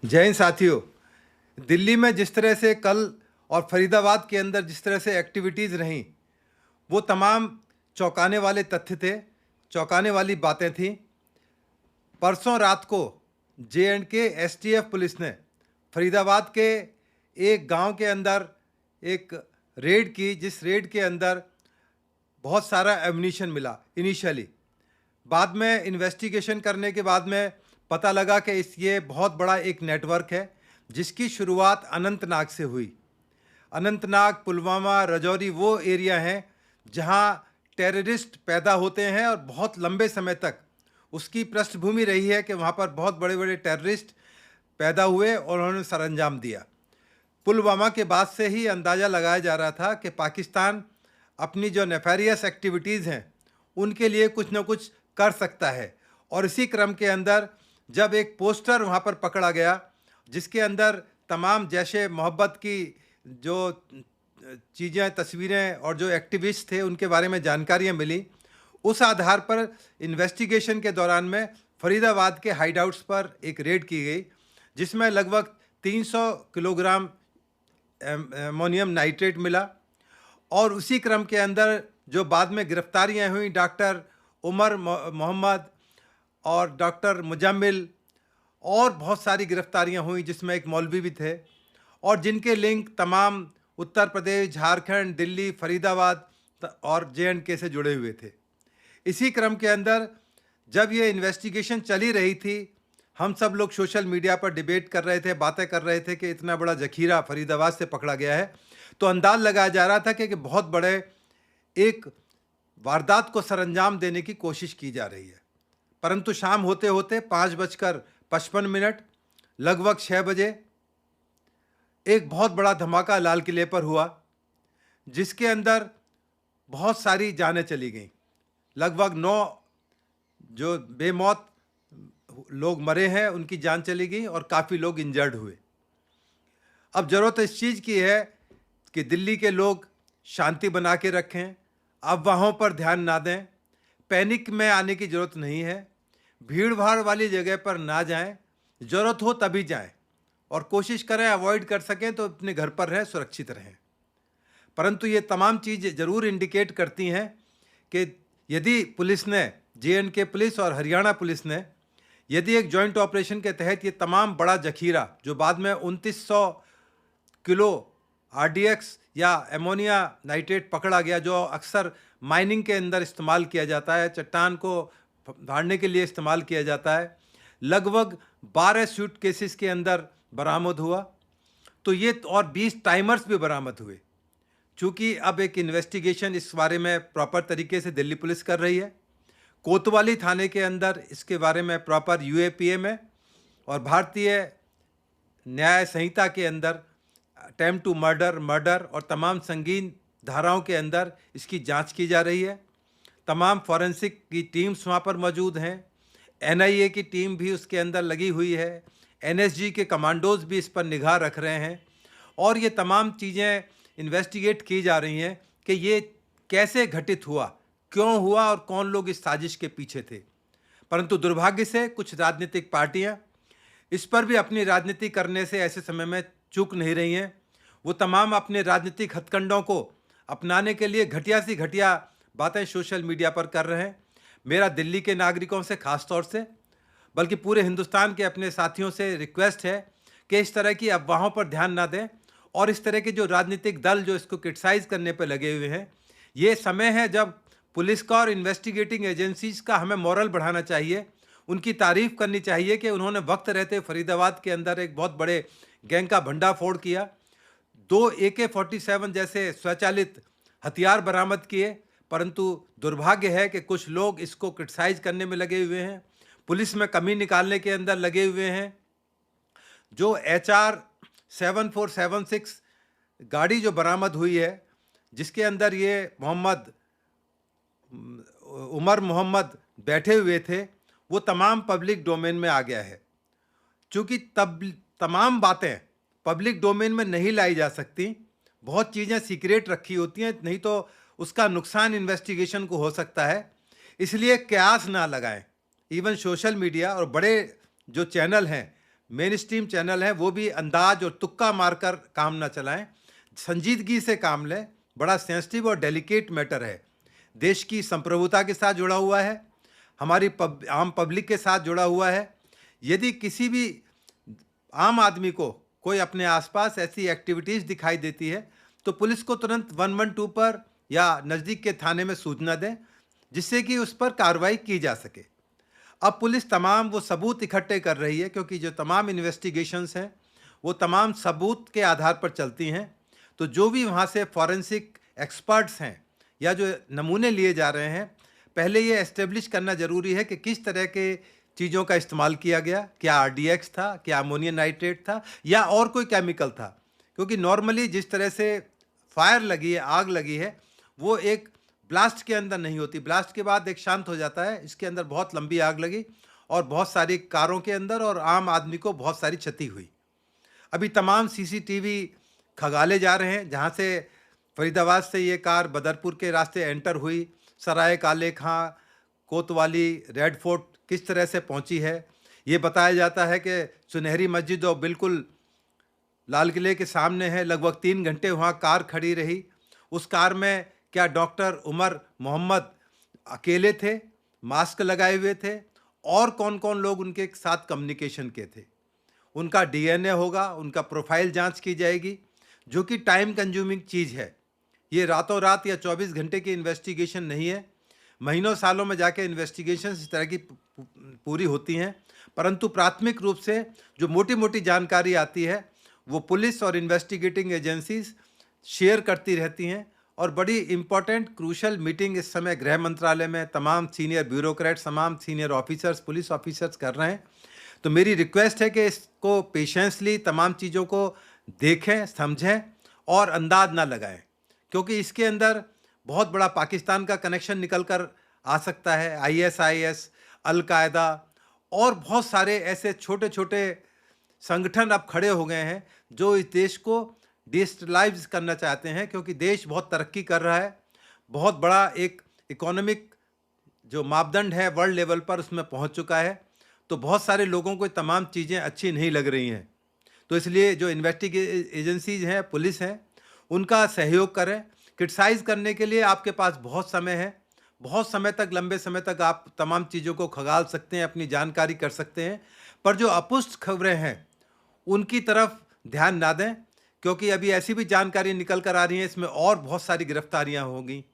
जय हिंद साथियों। दिल्ली में जिस तरह से कल और फरीदाबाद के अंदर जिस तरह से एक्टिविटीज़ रहीं, वो तमाम चौंकाने वाले तथ्य थे, चौंकाने वाली बातें थीं। परसों रात को J&K STF पुलिस ने फरीदाबाद के एक गांव के अंदर एक रेड की, जिस रेड के अंदर बहुत सारा एम्यूनिशन मिला इनिशियली। बाद में इन्वेस्टिगेशन करने के बाद में पता लगा कि ये बहुत बड़ा एक नेटवर्क है जिसकी शुरुआत अनंतनाग से हुई। अनंतनाग, पुलवामा, राजौरी वो एरिया हैं जहां टेररिस्ट पैदा होते हैं और बहुत लंबे समय तक उसकी पृष्ठभूमि रही है कि वहां पर बहुत बड़े बड़े टेररिस्ट पैदा हुए और उन्होंने सरंजाम दिया। पुलवामा के बाद से ही अंदाज़ा लगाया जा रहा था कि पाकिस्तान अपनी जो नेफेरियस एक्टिविटीज़ हैं उनके लिए कुछ न कुछ कर सकता है। और इसी क्रम के अंदर जब एक पोस्टर वहाँ पर पकड़ा गया जिसके अंदर तमाम जैशे मोहब्बत की जो चीज़ें, तस्वीरें और जो एक्टिविस्ट थे उनके बारे में जानकारियाँ मिली, उस आधार पर इन्वेस्टिगेशन के दौरान में फरीदाबाद के हाइडआउट्स पर एक रेड की गई जिसमें लगभग 300 किलोग्राम अमोनियम नाइट्रेट मिला। और उसी क्रम के अंदर जो बाद में गिरफ्तारियां हुई, डॉक्टर उमर मोहम्मद और डॉक्टर मुजम्मिल, और बहुत सारी गिरफ्तारियां हुई जिसमें एक मौलवी भी थे, और जिनके लिंक तमाम उत्तर प्रदेश, झारखंड, दिल्ली, फरीदाबाद और J&K से जुड़े हुए थे। इसी क्रम के अंदर जब ये इन्वेस्टिगेशन चली रही थी, हम सब लोग सोशल मीडिया पर डिबेट कर रहे थे, बातें कर रहे थे कि इतना बड़ा जखीरा फरीदाबाद से पकड़ा गया है, तो अंदाज लगाया जा रहा था कि बहुत बड़े एक वारदात को सरंजाम देने की कोशिश की जा रही है। परंतु शाम होते होते 5:55 लगभग 6 बजे एक बहुत बड़ा धमाका लाल किले पर हुआ जिसके अंदर बहुत सारी जानें चली गईं। लगभग 9 जो बेमौत लोग मरे हैं उनकी जान चली गई और काफ़ी लोग इंजर्ड हुए। अब ज़रूरत इस चीज़ की है कि दिल्ली के लोग शांति बना के रखें, अफवाहों पर ध्यान ना दें, पैनिक में आने की ज़रूरत नहीं है, भीड़ भाड़ वाली जगह पर ना जाएं, ज़रूरत हो तभी जाएं, और कोशिश करें अवॉइड कर सकें तो अपने घर पर रहें, सुरक्षित रहें। परंतु ये तमाम चीज़ें ज़रूर इंडिकेट करती हैं कि यदि पुलिस ने, J&K पुलिस और हरियाणा पुलिस ने, यदि एक जॉइंट ऑपरेशन के तहत ये तमाम बड़ा जखीरा जो बाद में 2900 किलो RDX या एमोनिया नाइट्रेट पकड़ा गया, जो अक्सर माइनिंग के अंदर इस्तेमाल किया जाता है, चट्टान को फाड़ने के लिए इस्तेमाल किया जाता है, लगभग 12 सूटकेसेस के अंदर बरामद हुआ। तो ये और 20 टाइमर्स भी बरामद हुए। चूँकि अब एक इन्वेस्टिगेशन इस बारे में प्रॉपर तरीके से दिल्ली पुलिस कर रही है, कोतवाली थाने के अंदर इसके बारे में प्रॉपर UAPA में और भारतीय न्याय संहिता के अंदर अटेम्प्ट टू मर्डर और तमाम संगीन धाराओं के अंदर इसकी जांच की जा रही है। तमाम फॉरेंसिक की टीम्स वहाँ पर मौजूद हैं, NIA की टीम भी उसके अंदर लगी हुई है, NSG के कमांडोज भी इस पर निगाह रख रहे हैं, और ये तमाम चीज़ें इन्वेस्टिगेट की जा रही हैं कि ये कैसे घटित हुआ, क्यों हुआ और कौन लोग इस साजिश के पीछे थे। परंतु दुर्भाग्य से कुछ राजनीतिक पार्टियां इस पर भी अपनी राजनीति करने से ऐसे समय में चूक नहीं रही हैं। वो तमाम अपने राजनीतिक हथकंडों को अपनाने के लिए घटिया सी घटिया बातें सोशल मीडिया पर कर रहे हैं। मेरा दिल्ली के नागरिकों से, ख़ास तौर से बल्कि पूरे हिंदुस्तान के अपने साथियों से रिक्वेस्ट है कि इस तरह की अफवाहों पर ध्यान ना दें, और इस तरह के जो राजनीतिक दल जो इसको क्रिटिसाइज़ करने पर लगे हुए हैं, ये समय है जब पुलिस का और इन्वेस्टिगेटिंग एजेंसीज़ का हमें मोरल बढ़ाना चाहिए, उनकी तारीफ़ करनी चाहिए कि उन्होंने वक्त रहते फरीदाबाद के अंदर एक बहुत बड़े गैंग का भंडाफोड़ किया, 2 AK-47 जैसे स्वचालित हथियार बरामद किए। परंतु दुर्भाग्य है कि कुछ लोग इसको क्रिटिसाइज़ करने में लगे हुए हैं, पुलिस में कमी निकालने के अंदर लगे हुए हैं। जो HR 7476 गाड़ी जो बरामद हुई है, जिसके अंदर ये उमर मोहम्मद बैठे हुए थे, वो तमाम पब्लिक डोमेन में आ गया है। चूँकि तमाम बातें पब्लिक डोमेन में नहीं लाई जा सकती, बहुत चीज़ें सीक्रेट रखी होती हैं, नहीं तो उसका नुकसान इन्वेस्टिगेशन को हो सकता है। इसलिए कयास ना लगाएं। इवन सोशल मीडिया और बड़े जो चैनल हैं मेन स्ट्रीम चैनल हैं वो भी अंदाज और तुक्का मारकर काम ना चलाएं, संजीदगी से काम लें। बड़ा सेंसिटिव और डेलिकेट मैटर है, देश की संप्रभुता के साथ जुड़ा हुआ है, हमारी आम पब्लिक के साथ जुड़ा हुआ है। यदि किसी भी आम आदमी को कोई अपने आसपास ऐसी एक्टिविटीज़ दिखाई देती है तो पुलिस को तुरंत 112 पर या नज़दीक के थाने में सूचना दें, जिससे कि उस पर कार्रवाई की जा सके। अब पुलिस तमाम वो सबूत इकट्ठे कर रही है, क्योंकि जो तमाम इन्वेस्टिगेशंस हैं वो तमाम सबूत के आधार पर चलती हैं। तो जो भी वहाँ से फॉरेंसिक एक्सपर्ट्स हैं या जो नमूने लिए जा रहे हैं, पहले ये एस्टेब्लिश करना ज़रूरी है कि किस तरह के चीज़ों का इस्तेमाल किया गया, क्या आरडीएक्स था, क्या अमोनियम नाइट्रेट था या और कोई केमिकल था। क्योंकि नॉर्मली जिस तरह से फायर लगी है, आग लगी है, वो एक ब्लास्ट के अंदर नहीं होती, ब्लास्ट के बाद एक शांत हो जाता है। इसके अंदर बहुत लंबी आग लगी और बहुत सारी कारों के अंदर और आम आदमी को बहुत सारी क्षति हुई। अभी तमाम सीसीटीवी खंगाले जा रहे हैं, जहां से फरीदाबाद से ये कार बदरपुर के रास्ते एंटर हुई, सराय काले खां, कोतवाली, रेड फोर्ट किस तरह से पहुंची है। ये बताया जाता है कि सुनहरी मस्जिद और बिल्कुल लाल किले के सामने है, लगभग 3 घंटे वहाँ कार खड़ी रही। उस कार में क्या डॉक्टर उमर मोहम्मद अकेले थे, मास्क लगाए हुए थे, और कौन कौन लोग उनके साथ कम्युनिकेशन के थे, उनका डीएनए होगा, उनका प्रोफाइल जांच की जाएगी, जो कि टाइम कंज्यूमिंग चीज़ है। ये रातों रात या 24 घंटे की इन्वेस्टिगेशन नहीं है, महीनों सालों में जाके इन्वेस्टिगेशन इस तरह की पूरी होती हैं। परंतु प्राथमिक रूप से जो मोटी मोटी जानकारी आती है वो पुलिस और इन्वेस्टिगेटिंग एजेंसीज शेयर करती रहती हैं। और बड़ी इम्पॉर्टेंट क्रूशल मीटिंग इस समय गृह मंत्रालय में तमाम सीनियर ब्यूरोक्रेट्स, तमाम सीनियर ऑफिसर्स, पुलिस ऑफिसर्स कर रहे हैं। तो मेरी रिक्वेस्ट है कि इसको पेशेंसली तमाम चीज़ों को देखें, समझें और अंदाज ना लगाएं, क्योंकि इसके अंदर बहुत बड़ा पाकिस्तान का कनेक्शन निकल कर आ सकता है। आईएसआईएस, अलकायदा और बहुत सारे ऐसे छोटे छोटे संगठन अब खड़े हो गए हैं जो इस देश को डिस्टेबलाइज करना चाहते हैं, क्योंकि देश बहुत तरक्की कर रहा है, बहुत बड़ा एक इकोनॉमिक जो मापदंड है वर्ल्ड लेवल पर उसमें पहुंच चुका है। तो बहुत सारे लोगों को तमाम चीज़ें अच्छी नहीं लग रही हैं। तो इसलिए जो इन्वेस्टिगेशन एजेंसीज हैं, पुलिस हैं, उनका सहयोग करें। क्रिटिसाइज़ करने के लिए आपके पास बहुत समय है, बहुत समय तक, लंबे समय तक आप तमाम चीज़ों को खंगाल सकते हैं, अपनी जानकारी कर सकते हैं। पर जो अपुष्ट खबरें हैं उनकी तरफ ध्यान ना दें, क्योंकि अभी ऐसी भी जानकारी निकल कर आ रही है, इसमें और बहुत सारी गिरफ्तारियां होंगी।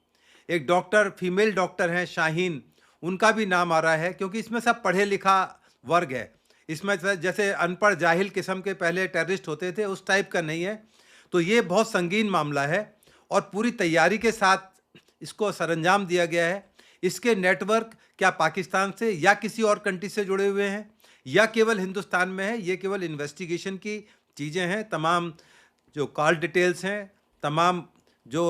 एक डॉक्टर, फीमेल डॉक्टर हैं शाहीन, उनका भी नाम आ रहा है, क्योंकि इसमें सब पढ़े लिखा वर्ग है। इसमें जैसे अनपढ़ जाहिल किस्म के पहले टेररिस्ट होते थे, उस टाइप का नहीं है। तो ये बहुत संगीन मामला है और पूरी तैयारी के साथ इसको सरंजाम दिया गया है। इसके नेटवर्क क्या पाकिस्तान से या किसी और कंट्री से जुड़े हुए हैं या केवल हिंदुस्तान में है, ये केवल इन्वेस्टिगेशन की चीज़ें हैं। तमाम जो कॉल डिटेल्स हैं, तमाम जो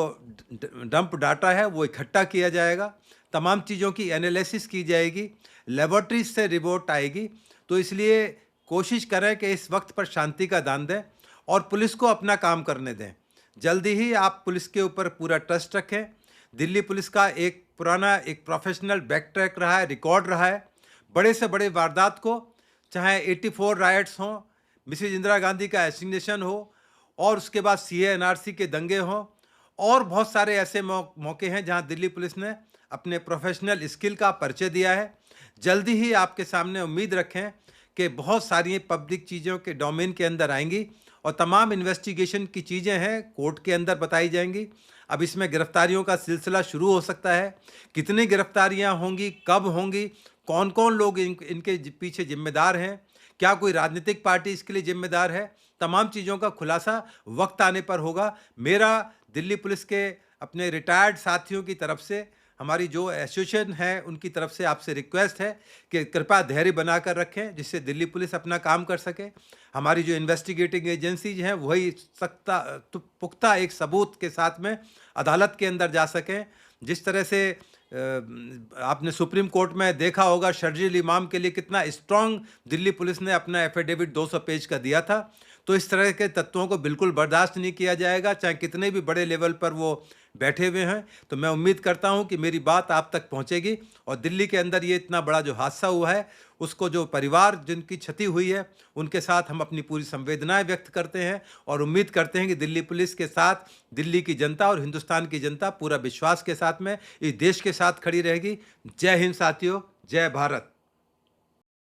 डंप डाटा है वो इकट्ठा किया जाएगा, तमाम चीज़ों की एनालिसिस की जाएगी, लेबॉर्ट्रीज से रिपोर्ट आएगी। तो इसलिए कोशिश करें कि इस वक्त पर शांति का दान दें और पुलिस को अपना काम करने दें। जल्दी ही आप पुलिस के ऊपर पूरा ट्रस्ट रखें। दिल्ली पुलिस का एक पुराना एक प्रोफेशनल बैक ट्रैक रहा है, रिकॉर्ड रहा है। बड़े से बड़े वारदात को, चाहे 84 राइट्स हों, मिसेज इंदिरा गांधी का एसिग्नेशन हो और उसके बाद सीए एनआरसी के दंगे हों, और बहुत सारे ऐसे मौके हैं जहां दिल्ली पुलिस ने अपने प्रोफेशनल स्किल का परिचय दिया है। जल्दी ही आपके सामने उम्मीद रखें कि बहुत सारी पब्लिक चीज़ों के डोमेन के अंदर आएंगी और तमाम इन्वेस्टिगेशन की चीज़ें हैं कोर्ट के अंदर बताई जाएंगी। अब इसमें गिरफ्तारियों का सिलसिला शुरू हो सकता है। कितनी गिरफ्तारियां होंगी, कब होंगी, कौन कौन लोग इनके पीछे जिम्मेदार हैं, क्या कोई राजनीतिक पार्टी इसके लिए जिम्मेदार है, तमाम चीज़ों का खुलासा वक्त आने पर होगा। मेरा दिल्ली पुलिस के अपने रिटायर्ड साथियों की तरफ से, हमारी जो एसोसिएशन है उनकी तरफ से आपसे रिक्वेस्ट है कि कृपया धैर्य बनाकर रखें, जिससे दिल्ली पुलिस अपना काम कर सके। हमारी जो इन्वेस्टिगेटिंग एजेंसीज हैं वही पुख्ता एक सबूत के साथ में अदालत के अंदर जा सकें। जिस तरह से आपने सुप्रीम कोर्ट में देखा होगा, शर्जील इमाम के लिए कितना स्ट्रांग दिल्ली पुलिस ने अपना एफिडेविट 200 पेज का दिया था। तो इस तरह के तत्वों को बिल्कुल बर्दाश्त नहीं किया जाएगा, चाहे कितने भी बड़े लेवल पर वो बैठे हुए हैं। तो मैं उम्मीद करता हूं कि मेरी बात आप तक पहुंचेगी और दिल्ली के अंदर ये इतना बड़ा जो हादसा हुआ है, उसको जो परिवार जिनकी क्षति हुई है, उनके साथ हम अपनी पूरी संवेदनाएं व्यक्त करते हैं और उम्मीद करते हैं कि दिल्ली पुलिस के साथ दिल्ली की जनता और हिंदुस्तान की जनता पूरा विश्वास के साथ में इस देश के साथ खड़ी रहेगी। जय हिंद साथियों, जय भारत।